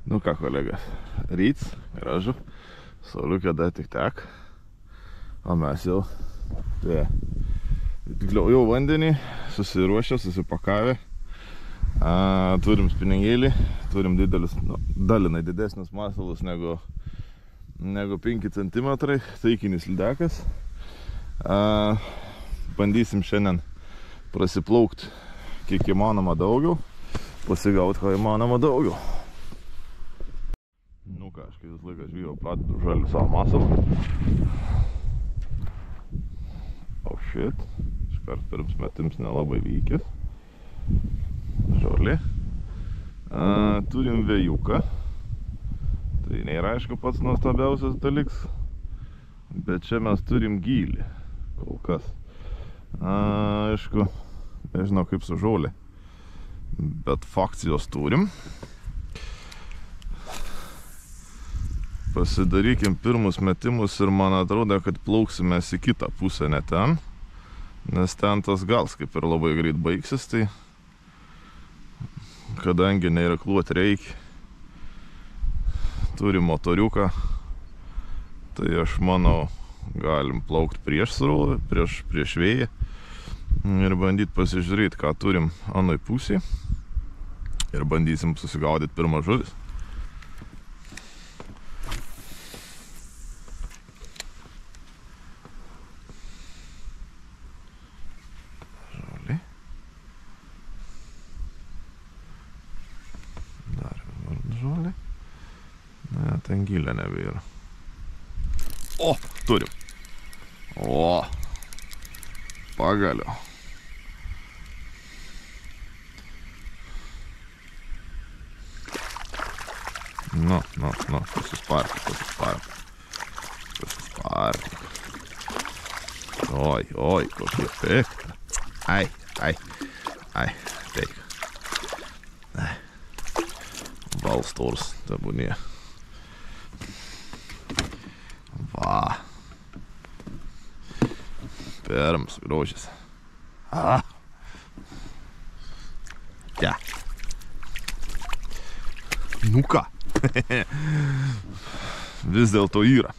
Nu ką, kolegas, ryts, gražu, sauliukė dar tik tek, o mes jau, tikliau jau vandenį, susiruošę, susipakavę, turim spiningėlį, turim didelis, dalinai didesnis masalus negu 5 cm, taikinis lydekas. Bandysim šiandien prasiplaukti kiek įmanoma daugiau, pasigauti ko įmanoma daugiau. Nu ką, aš kai vis laiką žvyro pradedu žalį savo masalą. Oh shit, iškart pirms metims nelabai vykęs. Žolė. Turim vėjuką. Tai nėra aišku pats nuostabiausias dalyks, bet čia mes turim gylį kol kas. Aišku, nežinau kaip su žolė, bet fakcijos turim. Pasidarykim pirmus metimus ir man atrodo, kad plauksime į kitą pusę, ne ten, nes ten tas gals kaip ir labai greit baigsis, tai kadangi neirkluoti reikia, turim motoriuką, tai aš manau, galim plaukti prieš srovę, prieš vėją ir bandyti pasižiūrėti, ką turim anoj pusėje ir bandysim susigaudyti pirmą žuvis. Žolė. Dar vieną žolė. Ne, ten gilė nebėra. O, turim. O, pagaliau. Nu, pasispark. Oi, kokie pikta. Ai, teik. Valstors, tebūnie. Va. Pirmas grožis. Ja. Nu ką? Vis dėlto yra.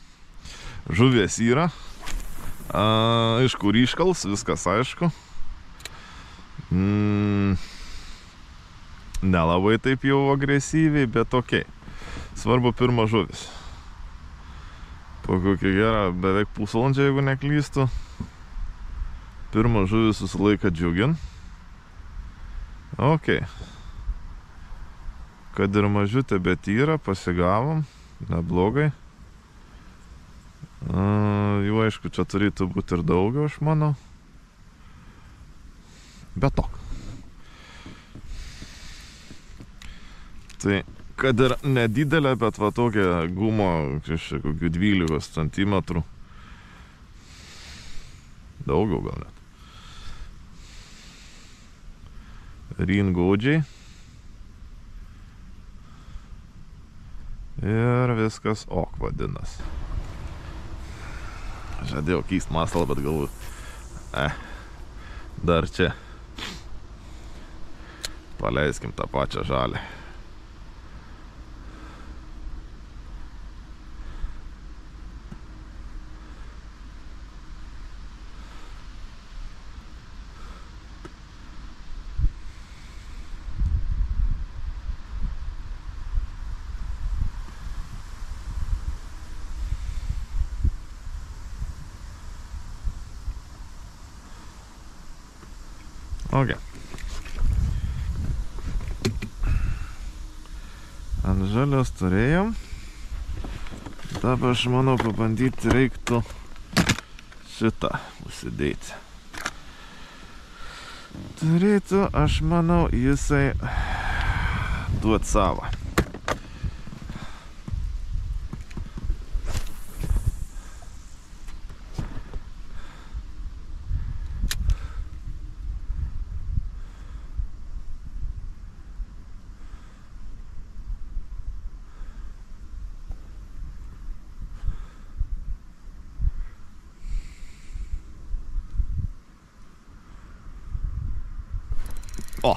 Žuvies yra. Iš kur iškals, viskas aišku. Nelabai taip jau agresyviai, bet okei. Svarbu pirma žuvis. Po kokį gerą beveik pusvalandžią, jeigu neklystu. Pirma žuvis visą laiką džiugin. Okei. Kad ir mažiutė, bet yra, pasigavom, neblogai. Jų aišku, čia turėtų būti ir daugiau, aš manau. Bet tok. Tai, kad ir nedidelė, bet va tokia gumo iš kokių 12 centimetrų. Daugiau gal net. Ryn godžiai. Ir viskas ok vadinas. Žadėjau keist masalą, bet galvoju, dar čia paleiskim tą pačią žalę. Ok. Ant žalios turėjom. Dabar aš manau pabandyti reiktų šitą užsidėti. Turėtų, aš manau, jisai duot savo. O,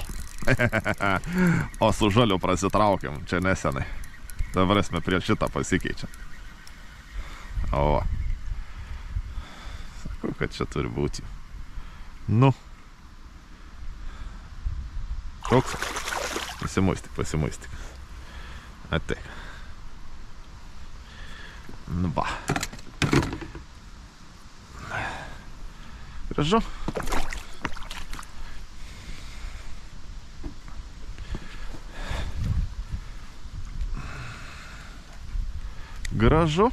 o su žaliu prasitraukiam, čia nesenai. Dabar esame prie šitą pasikeičia. O. Sakau, kad čia turi būti. Nu. Toks. Pasimuistik. Ateik. Nu va. Gražu. Gražu.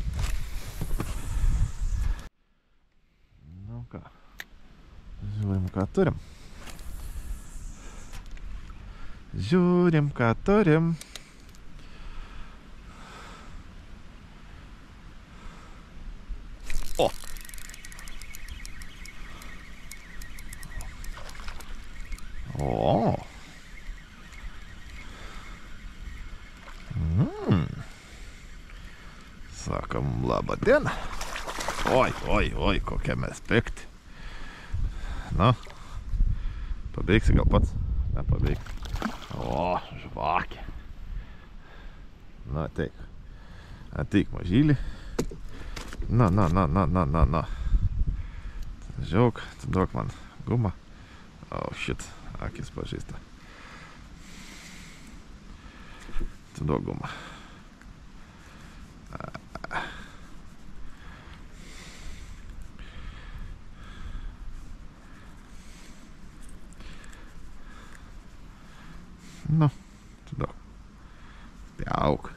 Nu ką. Žiūrim, ką turim. O! O! Sakom, labą dieną. Oi, kokie mes pikti. Na, pabeigsi gal pats? Nepabeigsi. O, žvakė. Na, ateik mažylį. Na. Žiauk, tu duok man gumą. O, shit, akis pažįsta. Tu duok gumą. Nu, tu duok. Pjauk.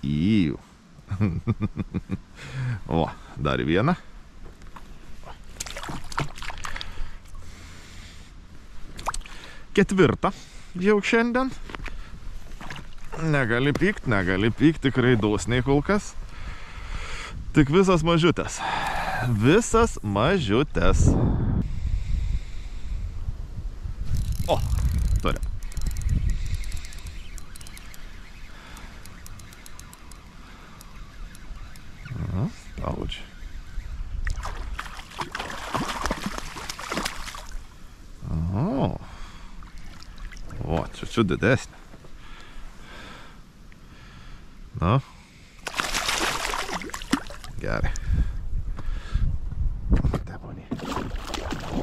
Įjų. O, dar vieną. Ketvirtą jau šiandien. Negali pykt, tikrai dosniai kol kas. Tik visas mažiutės. O, turim. Spaudžia. O, čia didesnė. Na. Gerai.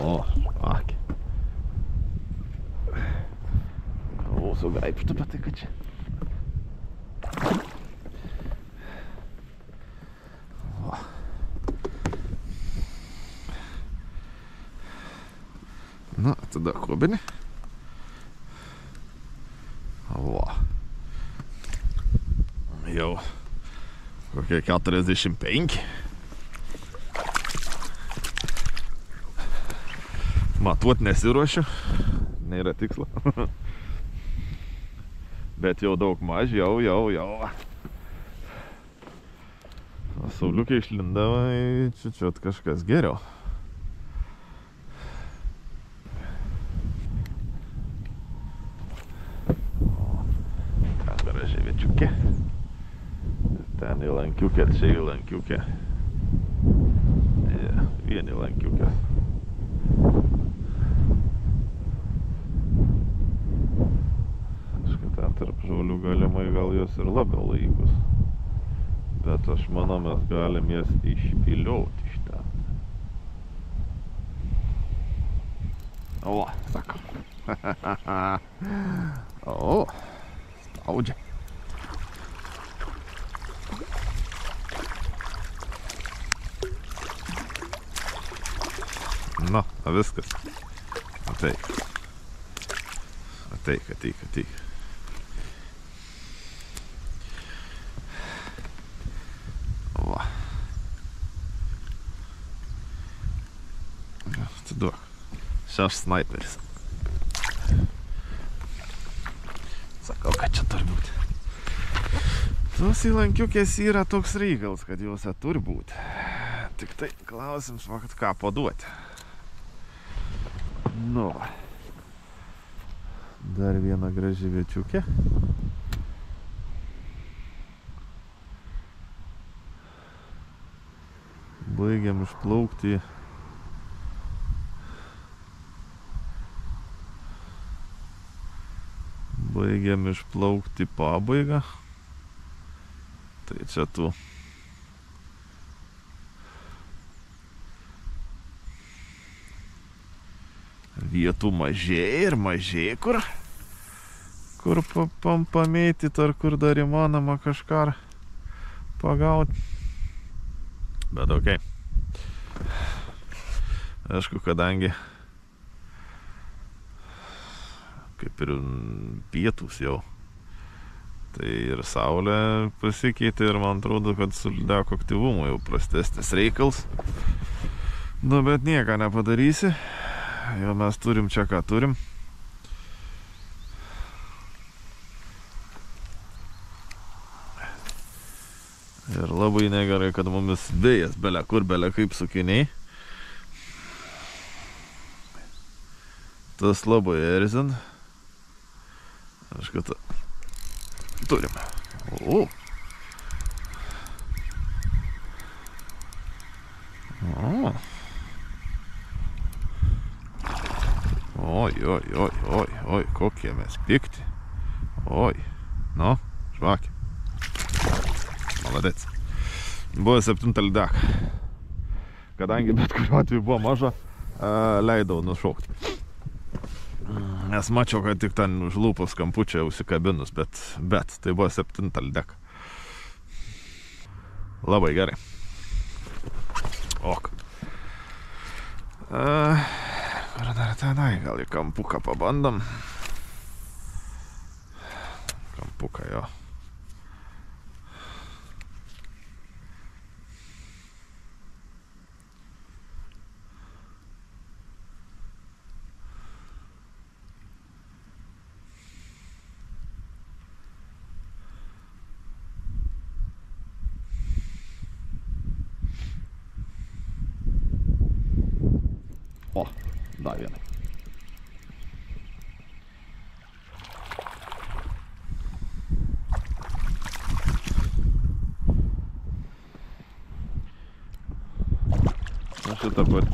O, akį. Galvos graipštų, bet tai kad čia. O. Na, tada kubinį. O. Jau kokie 45. Matuot nesiruošiu, nėra tikslo. Bet jau daug maž, jau. Sauliukai išlindavo, čiut kažkas geriau. Ten gražiai viečiukė. Ten įlankiukė, čia įlankiukė. Vieni lankiukės. Tarp žolių galimai gal jos ir labiau laikus. Bet aš manau, mes galim jas išpiliauti iš ten. O, sakom. O, spaudžia. Na, viskas. Ateik. Va. Atiduok. Šeš snaiperis. Sakau, kad čia turi būti. Tos įlankiukės yra toks reikalas, kad juose turi būti. Tik tai klausimas, kad ką paduoti. Nu va. Dar viena graži viečiukė. Baigiam išplaukti Baigiam išplaukti pabaigą. Tai čia tų vietų mažėja ir mažėja, kur pamėtyti, ar kur dar įmanoma kažką pagauti. Bet okei. Aišku, kadangi kaip ir pietus jau, tai ir saulė pasikeitė ir man atrodo, kad su lydeko aktyvumu jau prastesnis reikals. Nu, bet nieko nepadarysi. Jau mes turim čia, ką turim. Ir labai negerai, kad mumis vėjas belia kur, belia kaip sukiniai. Tas labai erzin. Aš kad turim. O. Oi, kokie mes pikti. Oi, nu, žvakė. Maladec. Buvo 7 lydeką. Kadangi bet kuriuo atveju buvo maža, leidau nušaukti. Nes mačiau, kad tik ten už lūpos kampučio užsikabinus, bet tai buvo 7 lydeką. Labai gerai. Ok. Kur dar tenai, gal į kampuką pabandom. Kampuką jo. O, dar vieną.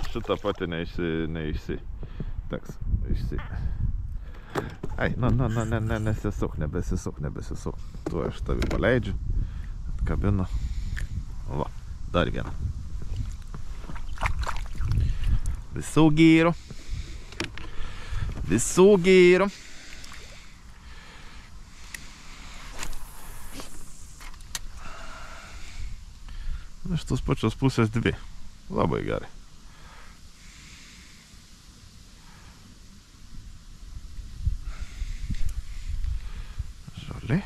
Šitą patį teks. Ai, nesisuk, nebesisuk. Tu aš tavį paleidžiu, atkabinu. Va, dar vieną. Visų gyro. Iš tos pačios pusės 2. Labai gerai. Žoli.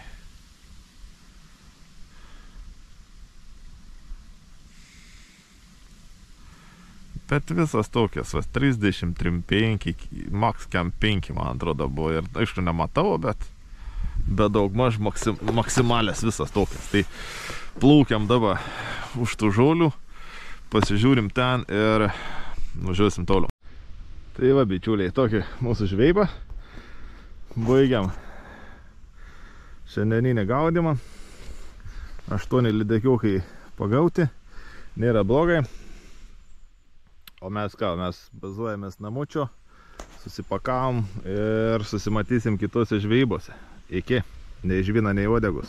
Bet visas tokias, 30, 35, max 5, man atrodo, buvo. Ir aišku, nematau, bet daugmaž maksimalės visas tokias. Tai plaukiam dabar už tų žolių, pasižiūrim ten ir važiuosim toliau. Tai va, bičiuliai, tokį mūsų žvejybą. Baigiam šiandieninį gaudimą. 8 lydekiukai pagauti. Nėra blogai. O mes ką, mes bazuojamės namučio, susipakavom ir susimatysim kitose žvejybose. Iki, nei žvina, nei uodegus.